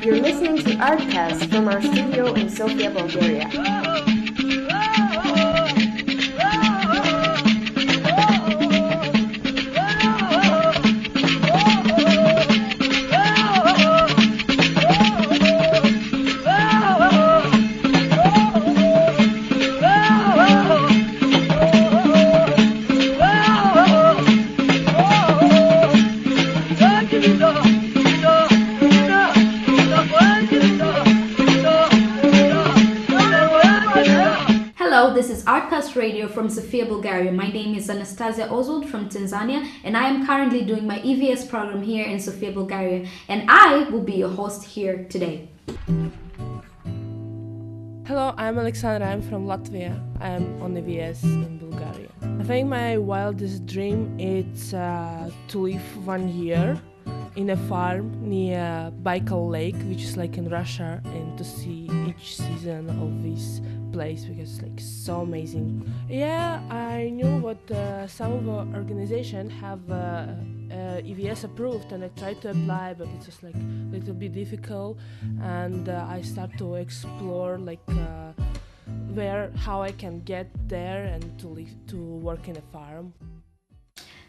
You're listening to Artcast from our studio in Sofia, Bulgaria. Hello, this is Artcast Radio from Sofia, Bulgaria. My name is Anastasia Oswald from Tanzania, and I am currently doing my EVS program here in Sofia, Bulgaria, and I will be your host here today. Hello, I'm Alexandra. I'm from Latvia. I'm on EVS in Bulgaria. I think my wildest dream is to live 1 year in a farm near Baikal Lake, which is like in Russia, and to see each season of this place because it's like so amazing. Yeah, I knew what some of our organization have EVS approved, and I tried to apply, but it's just like a little bit difficult, and I start to explore like how I can get there and to work in a farm.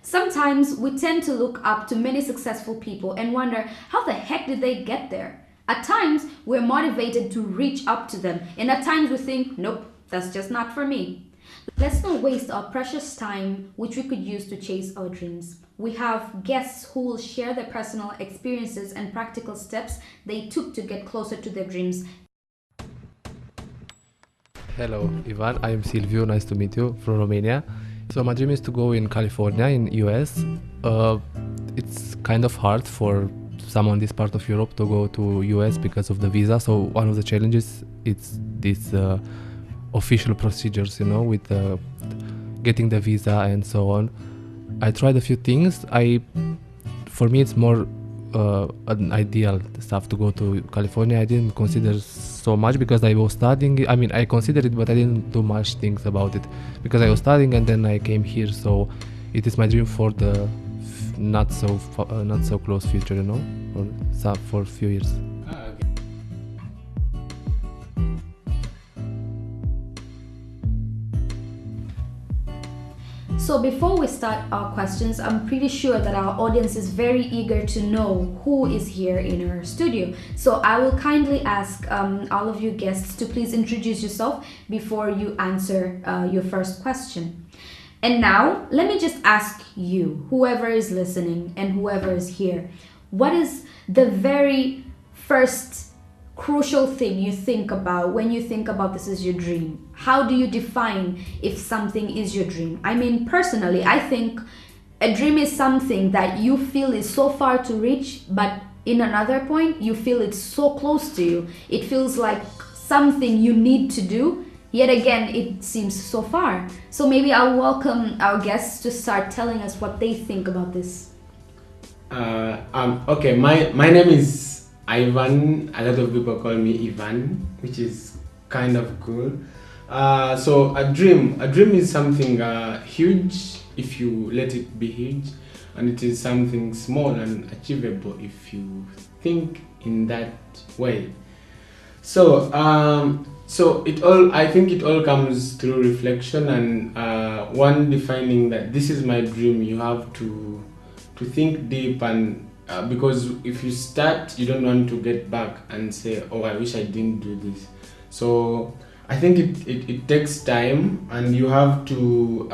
Sometimes we tend to look up to many successful people and wonder how the heck did they get there? At times, we're motivated to reach up to them, and at times we think, nope, that's just not for me. Let's not waste our precious time, which we could use to chase our dreams. We have guests who will share their personal experiences and practical steps they took to get closer to their dreams. Hello, Ivan. I am Silviu. Nice to meet you from Romania. So my dream is to go in California in US. It's kind of hard for someone this part of Europe to go to US because of the visa. So one of the challenges is this official procedures, with getting the visa and so on. I tried a few things. For me, it's more an ideal stuff to go to California. I didn't consider so much because I was studying. I mean, I considered it, but I didn't do much things about it because I was studying and then I came here. So it is my dream for the not so close future, or for a few years. So before we start our questions, I'm pretty sure that our audience is very eager to know who is here in our studio. So I will kindly ask all of you guests to please introduce yourself before you answer your first question. And now, let me just ask you, whoever is listening and whoever is here, what is the very first crucial thing you think about when you think about this is your dream? How do you define if something is your dream? I mean, personally, I think a dream is something that you feel is so far to reach, but in another point, you feel it's so close to you. It feels like something you need to do, yet again, it seems so far. So maybe I'll welcome our guests to start telling us what they think about this. Okay, my name is Ivan. A lot of people call me Ivan, which is kind of cool. So a dream is something huge if you let it be huge, and it is something small and achievable if you think in that way. So I think it all comes through reflection, and one defining that this is my dream, you have to think deep, and because if you start, you don't want to get back and say, oh, I wish I didn't do this. So I think it takes time, and you have to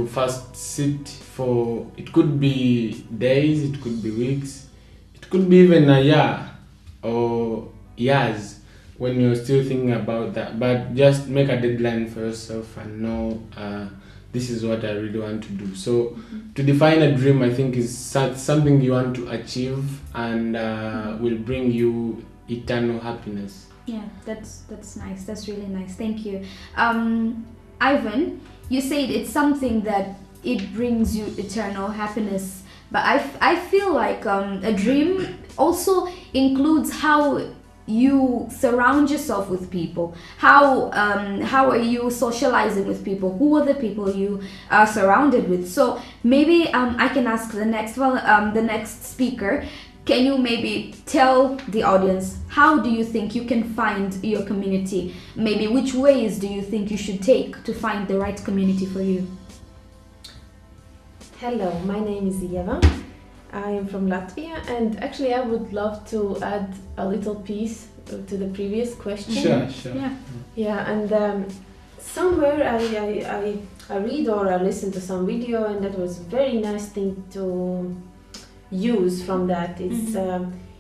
first sit for, it could be days, it could be weeks, it could be even a year or years when you're still thinking about that, but just make a deadline for yourself and know this is what I really want to do. So to define a dream, I think is something you want to achieve and will bring you eternal happiness. Yeah, that's nice. That's really nice. Thank you. Ivan, you said it's something that it brings you eternal happiness, but I feel like a dream also includes how you surround yourself with people. How are you socializing with people? Who are the people you are surrounded with? So maybe I can ask the next speaker can you maybe tell the audience how do you think you can find your community? Maybe which ways do you think you should take to find the right community for you? Hello, my name is Eva. I am from Latvia, and actually I would love to add a little piece to the previous question. Sure. Yeah, and somewhere I read or I listen to some video, and that was a very nice thing to use from that. It's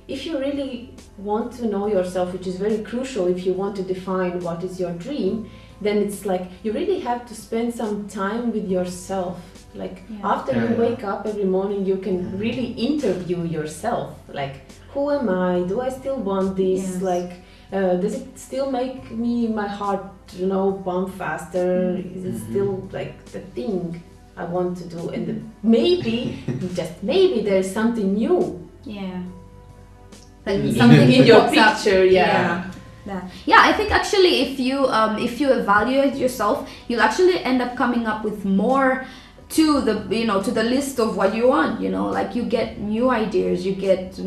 if you really want to know yourself, which is very crucial if you want to define what is your dream, then it's like you really have to spend some time with yourself. Like after you wake up every morning, you can really interview yourself. Like, who am I? Do I still want this? Yes. Like, does it still make my heart, pump faster? Is it still like the thing I want to do? And maybe, just maybe, there's something new. Yeah. Like something in your pops up. picture. Yeah. Yeah, I think actually if you evaluate yourself, you'll actually end up coming up with more to the list of what you want. Like you get new ideas, you get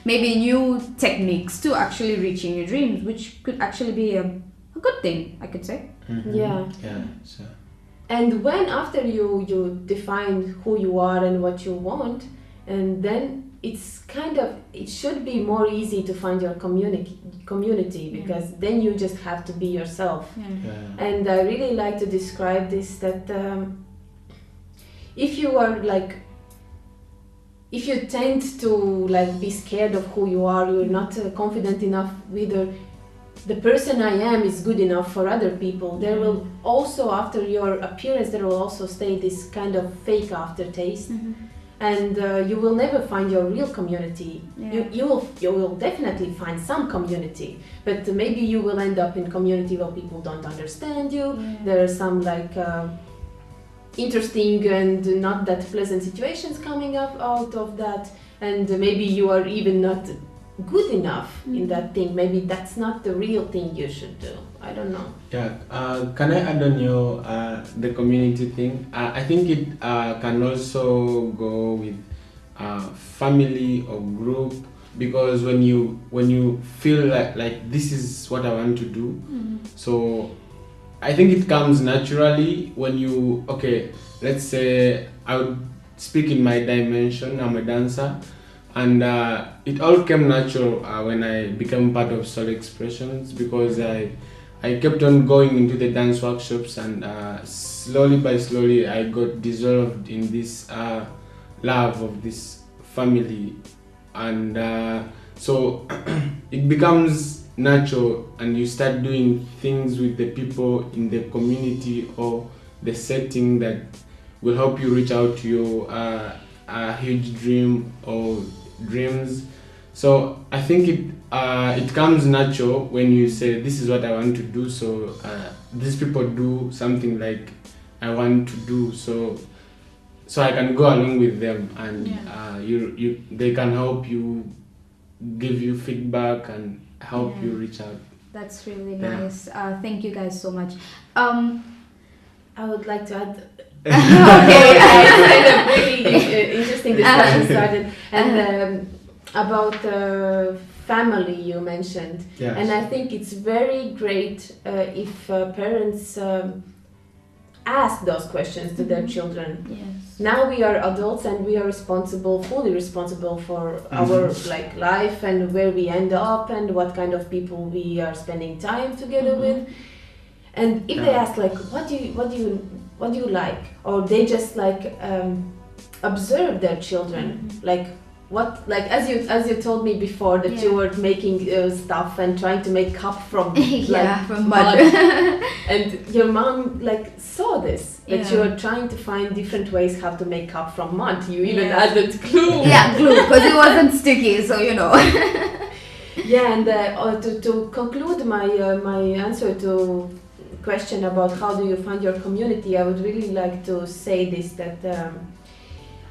maybe new techniques to actually reaching your dreams, which could actually be a good thing, I could say. Yeah, sure. And when after you define who you are and what you want, and then it should be more easy to find your community, because then you just have to be yourself. And I really like to describe this, that if you tend to be scared of who you are, you're not confident enough whether the person I am is good enough for other people, there will also, after your appearance, there will also stay this kind of fake aftertaste. And you will never find your real community. You will definitely find some community, but maybe you will end up in community where people don't understand you. There are some interesting and not that pleasant situations coming up out of that, and maybe you are even not good enough in that thing. Maybe that's not the real thing you should do. I don't know. Can I add on your the community thing? I think it can also go with family or group, because when you feel like this is what I want to do, so I think it comes naturally when you, let's say I would speak in my dimension, I'm a dancer, and it all came natural when I became part of Soul Expressions, because I kept on going into the dance workshops, and slowly by slowly I got dissolved in this love of this family, and so it becomes natural, and you start doing things with the people in the community or the setting that will help you reach out to your huge dream or dreams. So I think it comes natural when you say, this is what I want to do, so these people do something like I want to do, so I can go along with them, and they can help you, give you feedback, and help you reach out. That's really nice. Thank you guys so much. I would like to add. Kind of really interesting discussion started, and about family you mentioned, and I think it's very great if parents ask those questions to their children. Now we are adults and we are fully responsible for our life and where we end up and what kind of people we are spending time together with. And if they ask what do you like, or they just observe their children, as you told me before that you were making stuff and trying to make cup from from mud. And your mom saw this, that you were trying to find different ways how to make cup from mud. You even added glue. Glue, because it wasn't sticky, so and to conclude my answer to question about how do you find your community, I would really like to say this, that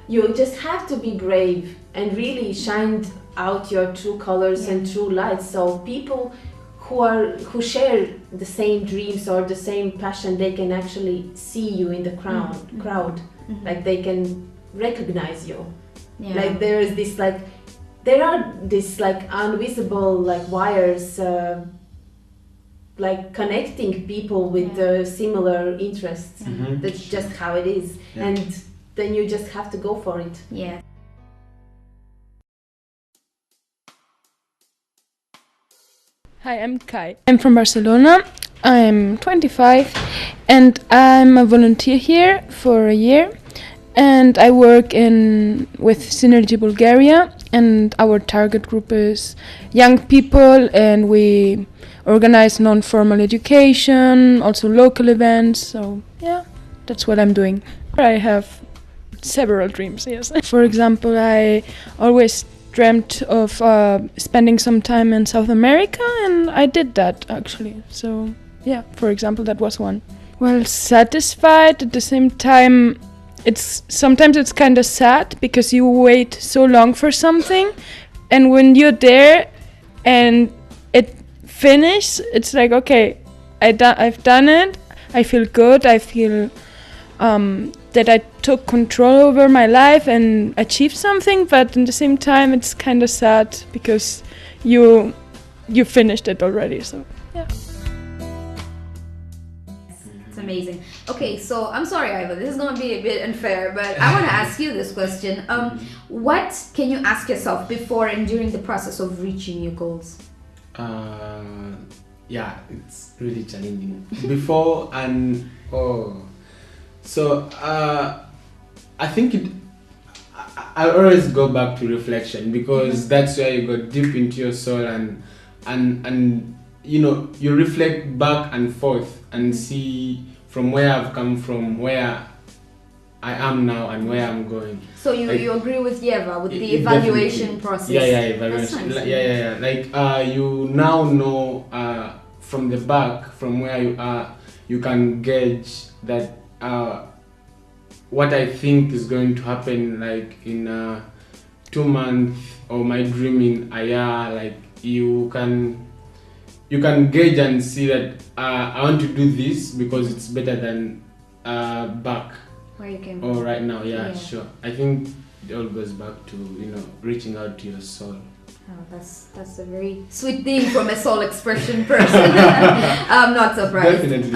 you just have to be brave and really shine out your true colors and true lights, so people who share the same dreams or the same passion, they can actually see you in the crowd. Like they can recognize you. Like there is this there are these like invisible like wires like connecting people with similar interests. That's just how it is, and then you just have to go for it. Yeah. Hi, I'm Kai. I'm from Barcelona. I'm 25 and I'm a volunteer here for a year. And I work with Synergy Bulgaria, and our target group is young people, and we organize non-formal education, also local events. So yeah, that's what I'm doing. I have several dreams, yes. For example, I always dreamt of spending some time in South America, and I did that actually. So yeah, for example, that was one. Well, satisfied at the same time. Sometimes it's kind of sad because you wait so long for something, and when you're there and it finishes, it's like, okay, I've done it. I feel good. I feel that I took control over my life and achieved something. But at the same time, it's kind of sad because you finished it already. So yeah. Amazing. Okay, so I'm sorry, Iva, this is going to be a bit unfair, but I want to ask you this question. What can you ask yourself before and during the process of reaching your goals? Yeah, it's really challenging. Before and I think I always go back to reflection, because that's where you go deep into your soul and you know, you reflect back and forth and see from where I've come from, where I am now, and where I'm going. So you agree with Yeva with the evaluation process? Yeah, evaluation. Nice. Yeah. Like you now know from the back, from where you are, you can gauge that what I think is going to happen, like in 2 months, or my dream in a year. Like you can gauge and see that I want to do this because it's better than back where you came or from. right now. Yeah, sure. I think it all goes back to, you know, reaching out to your soul. Oh, that's a very sweet thing from a soul expression person. I'm not surprised. Definitely.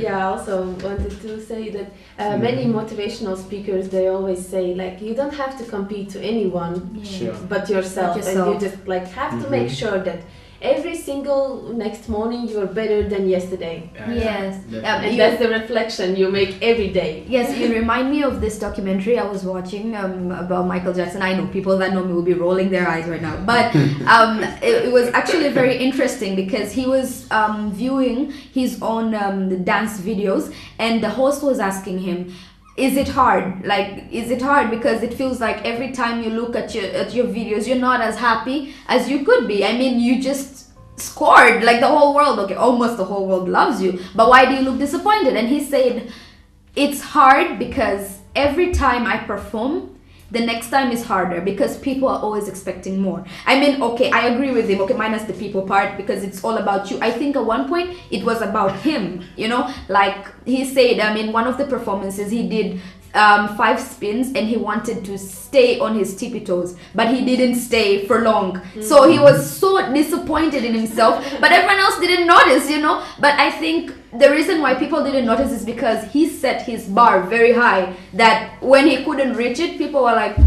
I also wanted to say that many motivational speakers, they always say, like, you don't have to compete to anyone but yourself. And you just like have to make sure that every single next morning you are better than yesterday. Yes. And that's the reflection you make every day. Yes, you remind me of this documentary I was watching about Michael Jackson. I know people that know me will be rolling their eyes right now, but it was actually very interesting because he was viewing his own dance videos, and the host was asking him, is it hard? Like, is it hard? Because it feels like every time you look at your videos, you're not as happy as you could be. I mean, you just scored, like the whole world, okay, almost the whole world loves you, but why do you look disappointed? And he said, it's hard because every time I perform, the next time is harder because people are always expecting more. I mean, okay, I agree with him, okay, minus the people part, because it's all about you. I think at one point it was about him, you know, like he said, I mean, one of the performances he did 5 spins and he wanted to stay on his tippy toes, but he didn't stay for long. So he was so disappointed in himself, but everyone else didn't notice, you know. But I think the reason why people didn't notice is because he set his bar very high, that when he couldn't reach it, people were like,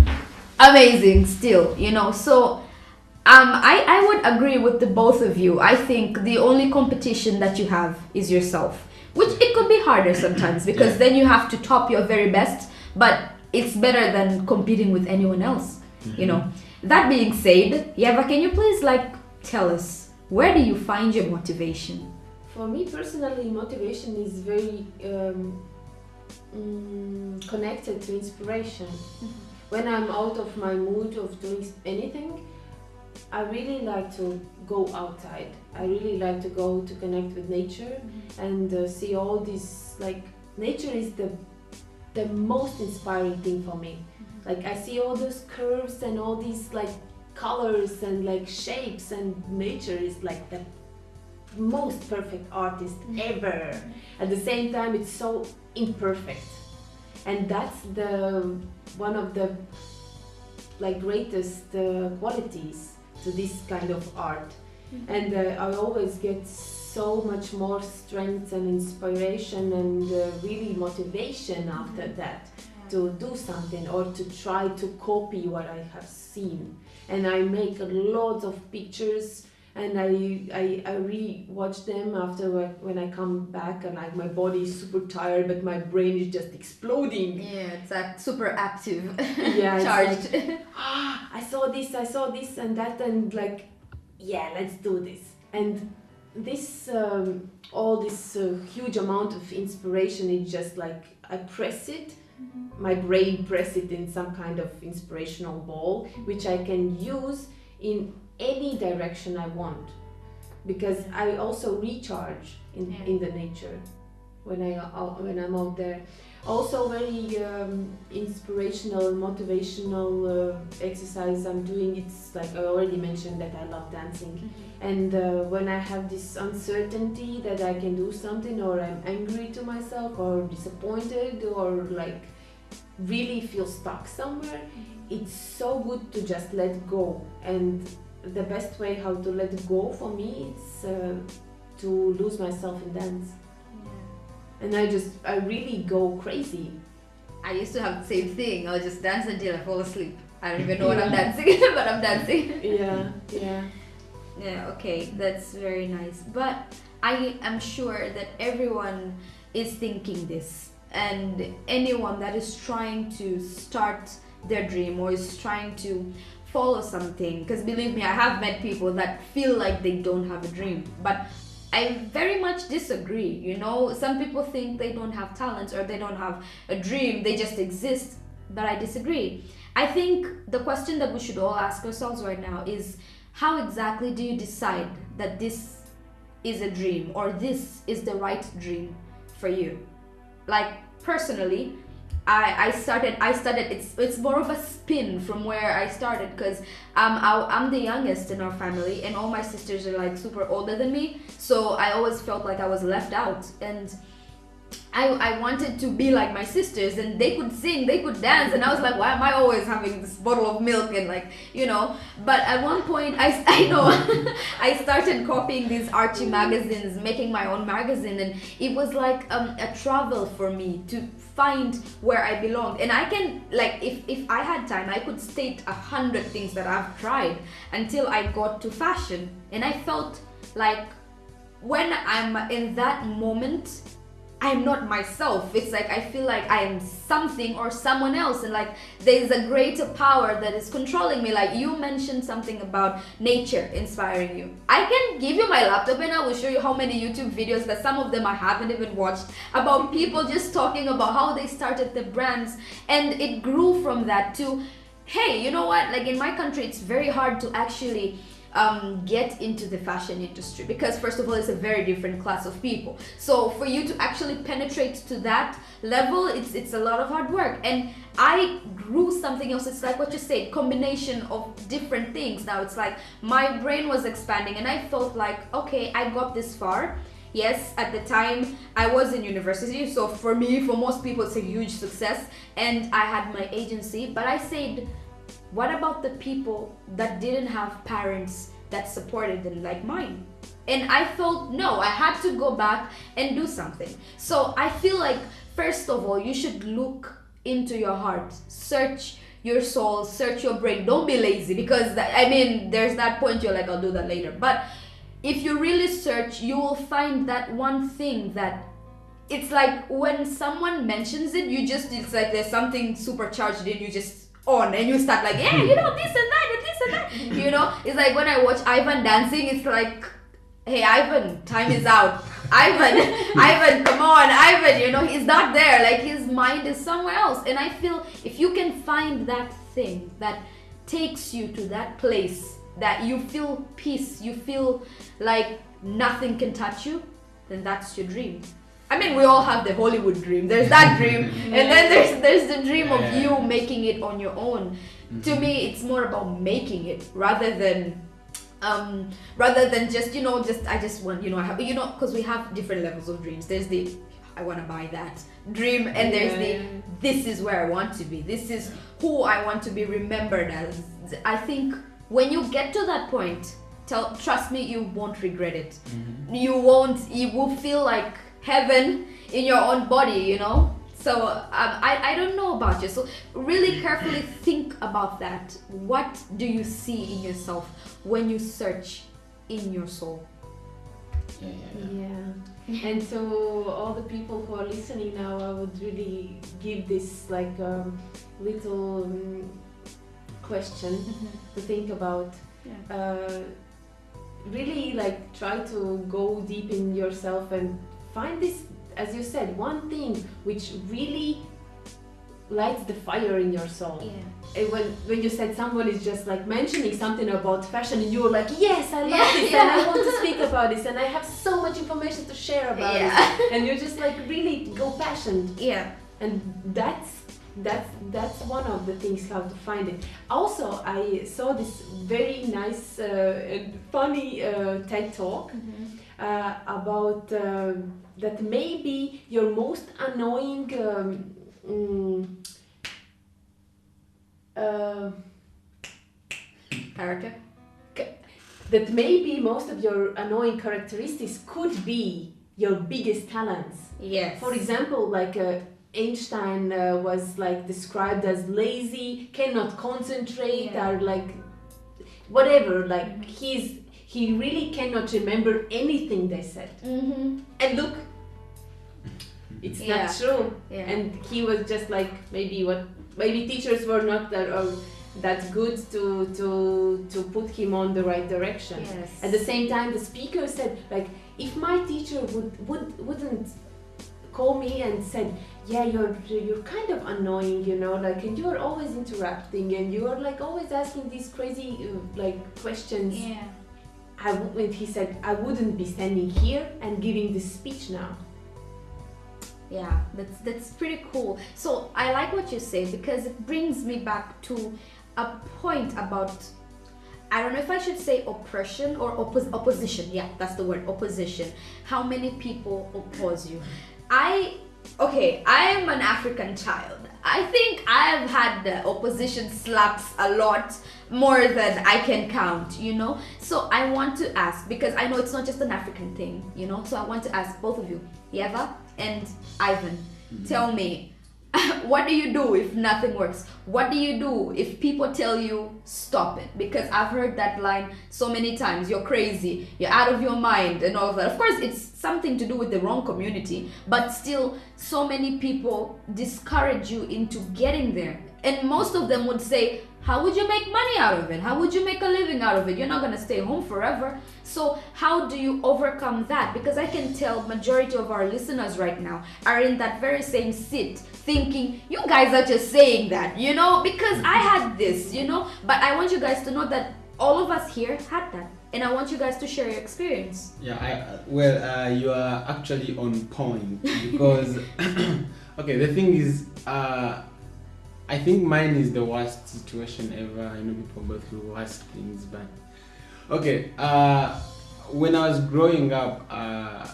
amazing still, you know. So I would agree with the both of you. I think the only competition that you have is yourself, which it could be harder sometimes because then you have to top your very best, but it's better than competing with anyone else, you know. That being said, Yeva, can you please tell us, where do you find your motivation? For me personally, motivation is very connected to inspiration. When I'm out of my mood of doing anything, I really like to go outside. I really like to go to connect with nature and see all these, like, nature is the most inspiring thing for me. Like, I see all those curves and all these like colors and like shapes, and nature is like the most perfect artist ever. At the same time, it's so imperfect, and that's one of the like greatest qualities to this kind of art. And I always get so much more strength and inspiration and really motivation after that to do something or to try to copy what I have seen. And I make lots of pictures and I re-watch them after when I come back, and like my body is super tired but my brain is just exploding. Yeah, it's like super active. Yeah, charged. Like, I saw this and that, and like, yeah, let's do this. And this all this huge amount of inspiration is just like I press it, my brain press it in some kind of inspirational ball which I can use in any direction I want, because I also recharge in the nature when I'm out there. Also very inspirational, motivational exercise I'm doing. It's like I already mentioned that I love dancing, and when I have this uncertainty that I can do something, or I'm angry to myself or disappointed or like really feel stuck somewhere, it's so good to just let go. And the best way how to let go for me is to lose myself in dance. And I really go crazy. I used to have the same thing. I'll just dance until I fall asleep. I don't even know what I'm dancing, but I'm dancing. Yeah, okay, that's very nice. But I am sure that everyone is thinking this, and anyone that is trying to start their dream or is trying to follow something, because believe me, I have met people that feel like they don't have a dream, but I very much disagree. You know, some people think they don't have talents or they don't have a dream, they just exist, but I disagree. I think the question that we should all ask ourselves right now is, how exactly do you decide that this is a dream or this is the right dream for you? Like personally, I started it's more of a spin from where I started, because I'm the youngest in our family and all my sisters are like super older than me, so I always felt like I was left out, and I wanted to be like my sisters, and they could sing, they could dance, and I was like, why am I always having this bottle of milk and like, you know. But at one point I know I started copying these Archie magazines, making my own magazine, and it was like a travel for me to find where I belonged. And I can, like, if I had time, I could state 100 things that I've tried until I got to fashion. And I felt like when I'm in that moment, I'm not myself. It's like I feel like I am something or someone else, and like there's a greater power that is controlling me. Like you mentioned something about nature inspiring you. I can give you my laptop and I will show you how many YouTube videos, that some of them I haven't even watched, about people just talking about how they started the brands, and it grew from that to, hey, you know what, like in my country it's very hard to actually get into the fashion industry, because first of all it's a very different class of people, so for you to actually penetrate to that level, it's a lot of hard work. And I grew something else. It's like what you said, combination of different things. Now it's like my brain was expanding and I felt like, okay, I got this far. Yes, at the time I was in university, so for me, for most people it's a huge success, and I had my agency. But I said, what about the people that didn't have parents that supported them like mine? And I felt, no, I had to go back and do something. So I feel like, first of all, you should look into your heart, search your soul, search your brain. Don't be lazy, because I mean, there's that point you're like, I'll do that later. But if you really search, you will find that one thing that, it's like when someone mentions it, you just, it's like there's something supercharged in you, just on, and you start like, yeah, you know, this and that and this and that, you know. It's like when I watch Ivan dancing, it's like, hey Ivan, time is out. Ivan, come on, Ivan, you know, he's not there, like his mind is somewhere else. And I feel if you can find that thing that takes you to that place, that you feel peace, you feel like nothing can touch you, then that's your dream. I mean, we all have the Hollywood dream. There's that dream, and then there's the dream of you making it on your own. To me, it's more about making it rather than just, you know, I just want, you know, I have, you know, because we have different levels of dreams. There's the I want to buy that dream, and there's this is where I want to be, this is who I want to be remembered as. I think when you get to that point, trust me, you won't regret it. You will feel like heaven in your own body, you know. So I don't know about you, so really carefully think about that. What do you see in yourself when you search in your soul? Yeah. And so all the people who are listening now, I would really give this like little question to think about. Really like try to go deep in yourself and find this, as you said, one thing which really lights the fire in your soul. And when you said someone is just like mentioning something about fashion, and you were like, yes, I love this, and I want to speak about this, and I have so much information to share about it, and you just like really go passionate. And that's one of the things how to find it. Also, I saw this very nice and funny TED talk about that maybe your most annoying character, that maybe most of your annoying characteristics could be your biggest talents. For example, like Einstein was like described as lazy, cannot concentrate, or like whatever, like he really cannot remember anything they said. And look, it's not true. And he was just like maybe teachers were not that good to put him on the right direction. At the same time, the speaker said, like, if my teacher wouldn't call me and said, you're kind of annoying, you know, like, and you're always interrupting, and you're like always asking these crazy like questions. He said, I wouldn't be standing here and giving this speech now. That's pretty cool. So I like what you say, because it brings me back to a point about, I don't know if I should say oppression or opposition. That's the word, opposition. How many people oppose you? I am an African child. I think I've had the opposition slaps a lot more than I can count, you know. So I want to ask, because I know it's not just an African thing, you know. So I want to ask both of you, Yeva and Ivan, tell me, what do you do if nothing works? What do you do if people tell you stop it? Because I've heard that line so many times, you're crazy, you're out of your mind, and all of that. Of course, it's something to do with the wrong community, but still so many people discourage you into getting there. And most of them would say, how would you make money out of it? How would you make a living out of it? You're not going to stay home forever. So how do you overcome that? Because I can tell majority of our listeners right now are in that very same seat, thinking, you guys are just saying that, you know, because I had this, you know. But I want you guys to know that all of us here had that. And I want you guys to share your experience. You are actually on point, because okay, the thing is, I think mine is the worst situation ever. I know people go through worst things, but okay. When I was growing up, I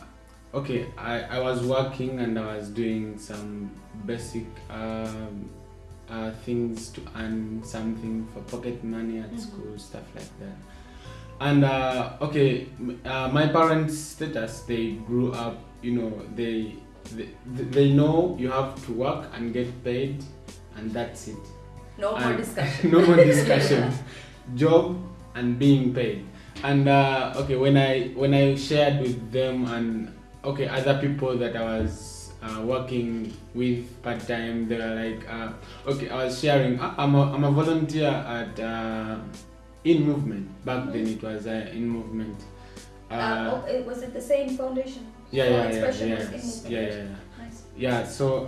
was working and I was doing some basic things to earn something for pocket money at school, stuff like that. And my parents' status, they grew up, you know, they know you have to work and get paid, and that's it. No more discussion. No more discussion. Job and being paid. And when I shared with them and other people that I was working with part time, they were like, I was sharing. I'm a volunteer at In Movement. Back then it was In Movement. Was it the same foundation? Nice. Yeah. So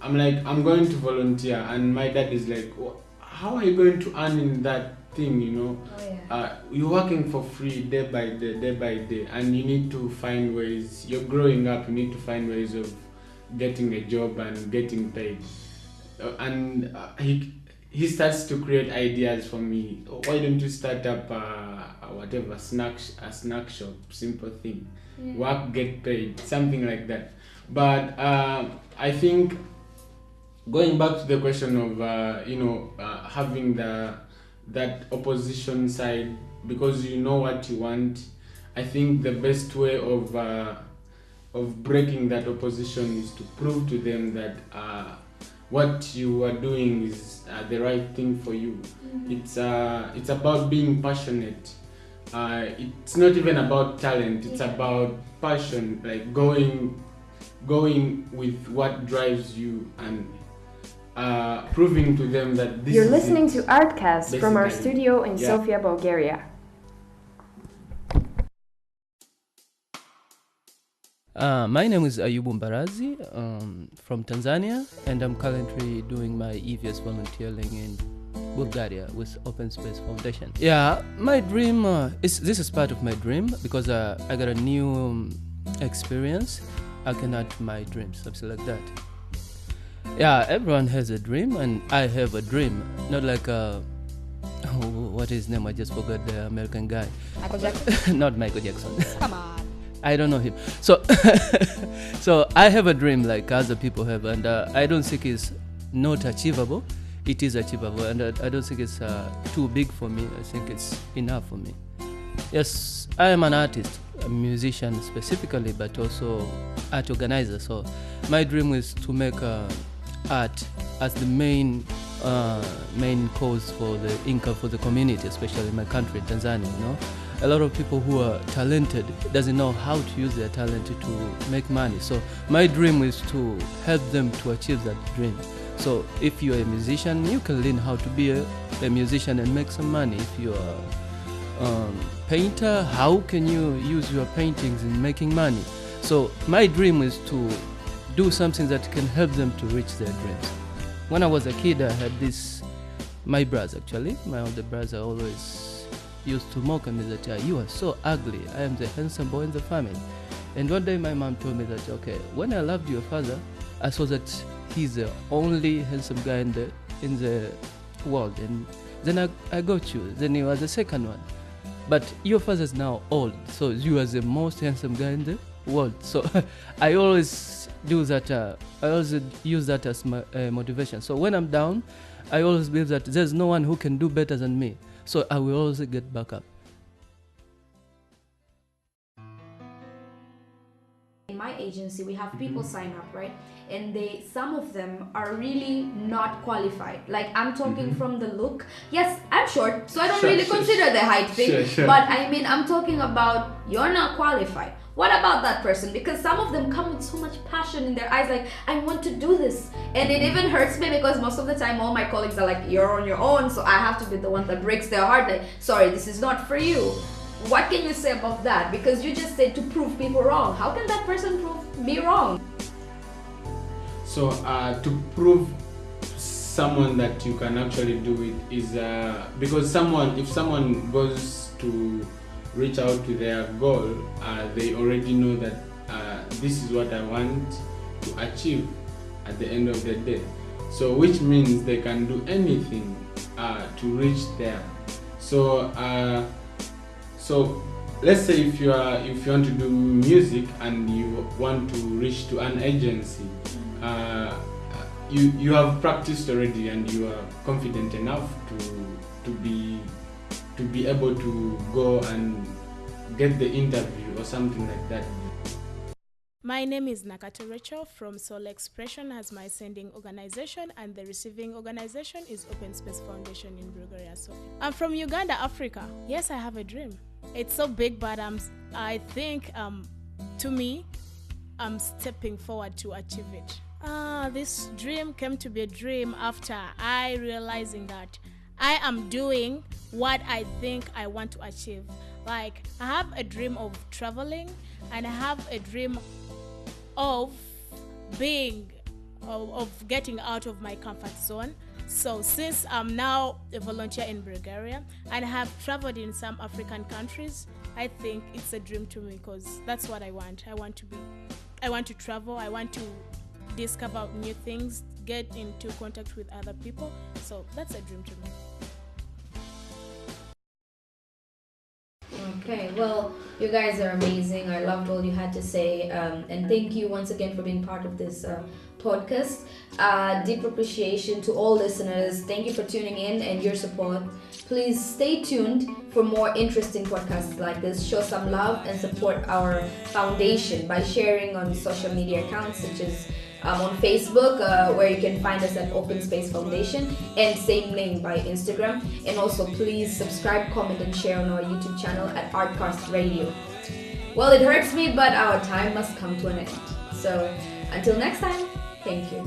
I'm like, I'm going to volunteer, and my dad is like, how are you going to earn in that thing, you know? You're working for free day by day, and you need to find ways. You're growing up, you need to find ways of getting a job and getting paid. And he starts to create ideas for me. Oh, why don't you start up whatever snack shop, simple thing, work, get paid, something like that. But I think going back to the question of having that opposition side, because you know what you want, I think the best way of breaking that opposition is to prove to them that what you are doing is the right thing for you. It's about being passionate. It's not even about talent. It's about passion, like going with what drives you and proving to them that this You're is listening it, to Artcast from our basically. studio in Yeah. Sofia, Bulgaria. My name is Ayubu Mbarazi from Tanzania, and I'm currently doing my EVS volunteering in Bulgaria with Open Space Foundation. Yeah, my dream, this is part of my dream because I got a new experience. I can add to my dreams, something like that. Yeah, everyone has a dream, and I have a dream. Not like what is his name? I just forgot the American guy. Michael Jackson? Not Michael Jackson. Come on. I don't know him. So, so I have a dream like other people have, and I don't think it's not achievable. It is achievable, and I don't think it's too big for me. I think it's enough for me. Yes, I am an artist, a musician specifically, but also art organizer. So my dream is to make art as the main cause for the income for the community, especially in my country, Tanzania. You know, a lot of people who are talented doesn't know how to use their talent to make money. So my dream is to help them to achieve that dream. So if you're a musician, you can learn how to be a musician and make some money. If you're a painter, how can you use your paintings in making money? So my dream is to do something that can help them to reach their dreams. When I was a kid, I had my brother actually, my older brother always used to mock me that you are so ugly, I am the handsome boy in the family. And one day my mom told me that, okay, when I loved your father, I saw that he's the only handsome guy in the world, and then I got you, then you are the second one. But your father's now old, so you are the most handsome guy in the world. So I always do that, I always use that as my motivation. So when I'm down, I always believe that there's no one who can do better than me. So I will always get back up. In my agency, we have people sign up, right? And some of them are really not qualified. Like, I'm talking from the look. Yes, I'm short, so I don't really consider the height thing. But I mean, I'm talking about you're not qualified. What about that person? Because some of them come with so much passion in their eyes, like, I want to do this. And it even hurts me because most of the time all my colleagues are like, you're on your own, so I have to be the one that breaks their heart, like, sorry, this is not for you. What can you say about that? Because you just said to prove people wrong. How can that person prove me wrong? So to prove someone that you can actually do it is because if someone goes to reach out to their goal, they already know that this is what I want to achieve at the end of the day. So which means they can do anything to reach there. So let's say if you want to do music and you want to reach to an agency, you have practiced already and you are confident enough to be able to go and get the interview or something like that. My name is Nakata Rachel from Soul Expression as my sending organization, and the receiving organization is Open Space Foundation in Bulgaria, Sofia. I'm from Uganda, Africa. Yes, I have a dream. It's so big, but I think to me, I'm stepping forward to achieve it. This dream came to be a dream after I realizing that I am doing what I think I want to achieve. Like, I have a dream of traveling, and I have a dream of getting out of my comfort zone. So since I'm now a volunteer in Bulgaria and I have traveled in some African countries, I think it's a dream to me because that's what I want. I want to travel, I want to discover new things, get into contact with other people. So that's a dream to me. Okay, well, you guys are amazing. I loved all you had to say, and thank you once again for being part of this podcast. Deep appreciation to all listeners. Thank you for tuning in and your support. Please stay tuned for more interesting podcasts like this. Show some love and support our foundation by sharing on social media accounts such as on Facebook, where you can find us at Open Space Foundation, and same name by Instagram. And also please subscribe, comment and share on our YouTube channel at Artcast Radio. Well, it hurts me, but our time must come to an end. So until next time, thank you.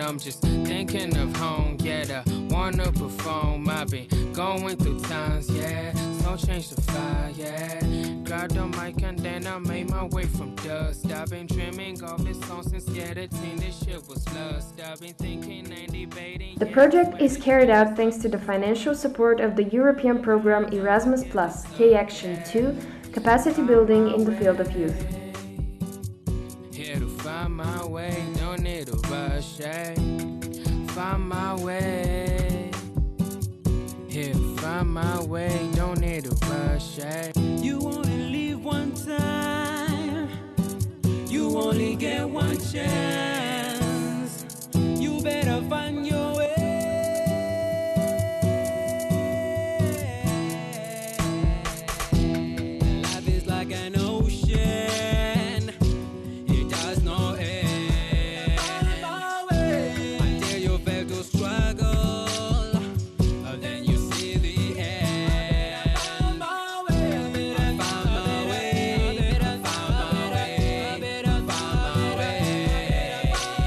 I'm just thinking of home, yeah, the wanna perform. I've been going through times, yeah, so change the fire, yeah. Grab the mic and then I made my way from dust. I've been dreaming of this song since, yeah, the teen, this shit was lust. I've been thinking and debating. The project is carried out thanks to the financial support of the European program Erasmus+, K-Action 2, Capacity Building in the Field of Youth. Here to find my way, don't need to rush, eh? Find my way. Here to find my way, don't need to rush, eh? You only live one time. You only get one chance. You better find your way. Life is like an ocean. It does not end. Until you fail to struggle, then you see the end. I found my way. I found my way. I found my way. I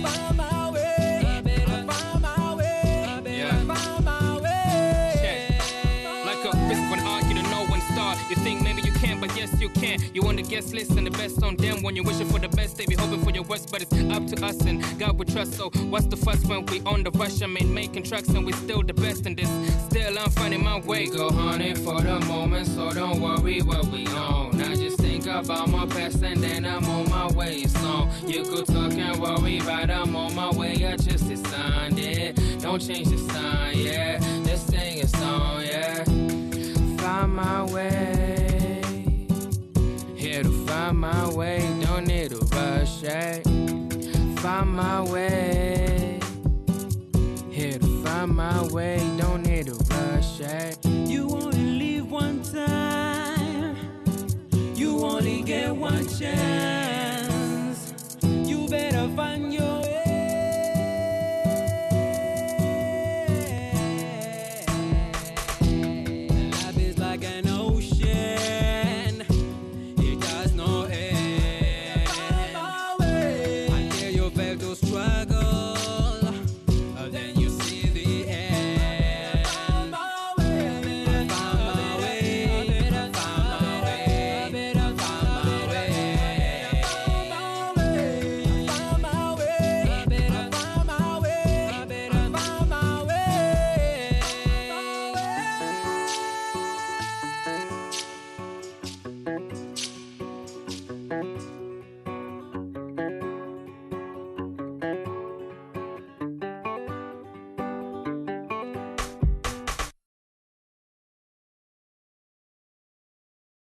found my way. I found my way. I found my way. I found my way. I found my way. Check. Like a risk when hard, you don't know when to start. You think maybe you can, but yes you can. You on the guest list and the best on them. When you're wishing for the best, they be hoping for your worst. But it's up to us and God we trust. So what's the fuss when we on the rush? I mean making tracks and we still the best in this. Still I'm finding my way. Go hunting for the moment, so don't worry what we own. I just think about my past and then I'm on my way. So you could talk and worry, but I'm on my way. I just designed it. Don't change the sign, yeah. This thing is on, yeah. Find my way. Here to find my way, don't need to rush, eh? Find my way. Here to find my way, don't need to rush, eh? You only live one time. You only get one chance. You better find your way. Life is like an ocean. It does not end. Until you fail to struggle, then you see the end. I found my way. I found my way. I found my way. I found my way. I found my way. I found my way. I found my way. I found my way.